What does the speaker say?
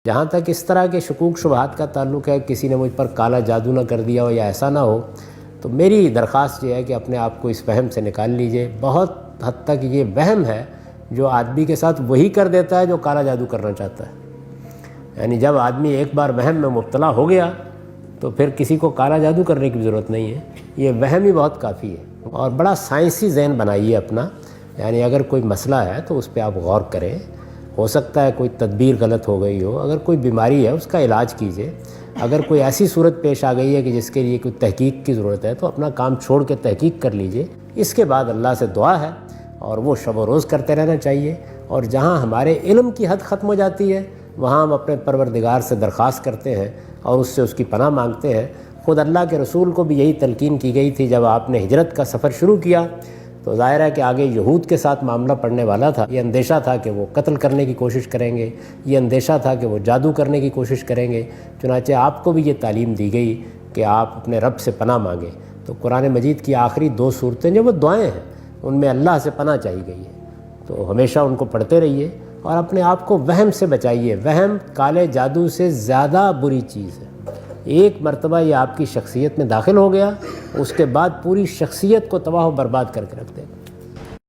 جہاں تک اس طرح کے شکوک شبہات کا تعلق ہے، کسی نے مجھ پر کالا جادو نہ کر دیا ہو یا ایسا نہ ہو، تو میری درخواست یہ ہے کہ اپنے آپ کو اس وہم سے نکال لیجئے۔ بہت حد تک یہ وہم ہے جو آدمی کے ساتھ وہی کر دیتا ہے جو کالا جادو کرنا چاہتا ہے۔ یعنی جب آدمی ایک بار وہم میں مبتلا ہو گیا تو پھر کسی کو کالا جادو کرنے کی ضرورت نہیں ہے، یہ وہم ہی بہت کافی ہے۔ اور بڑا سائنسی ذہن بنائیے اپنا، یعنی اگر کوئی مسئلہ ہے تو اس پہ آپ غور کریں۔ ہو سکتا ہے کوئی تدبیر غلط ہو گئی ہو، اگر کوئی بیماری ہے اس کا علاج کیجئے۔ اگر کوئی ایسی صورت پیش آ گئی ہے کہ جس کے لیے کوئی تحقیق کی ضرورت ہے تو اپنا کام چھوڑ کے تحقیق کر لیجئے۔ اس کے بعد اللہ سے دعا ہے اور وہ شب و روز کرتے رہنا چاہیے، اور جہاں ہمارے علم کی حد ختم ہو جاتی ہے وہاں ہم اپنے پروردگار سے درخواست کرتے ہیں اور اس سے اس کی پناہ مانگتے ہیں۔ خود اللہ کے رسول کو بھی یہی تلقین کی گئی تھی جب آپ نے ہجرت کا سفر شروع کیا، تو ظاہر ہے کہ آگے یہود کے ساتھ معاملہ پڑنے والا تھا۔ یہ اندیشہ تھا کہ وہ قتل کرنے کی کوشش کریں گے، یہ اندیشہ تھا کہ وہ جادو کرنے کی کوشش کریں گے، چنانچہ آپ کو بھی یہ تعلیم دی گئی کہ آپ اپنے رب سے پناہ مانگیں۔ تو قرآن مجید کی آخری 2 صورتیں جو وہ دعائیں ہیں ان میں اللہ سے پناہ چاہی گئی ہے، تو ہمیشہ ان کو پڑھتے رہیے اور اپنے آپ کو وہم سے بچائیے۔ وہم کالے جادو سے زیادہ بری چیز ہے۔ ایک مرتبہ یہ آپ کی شخصیت میں داخل ہو گیا، اس کے بعد پوری شخصیت کو تباہ و برباد کر کے رکھ دے گا۔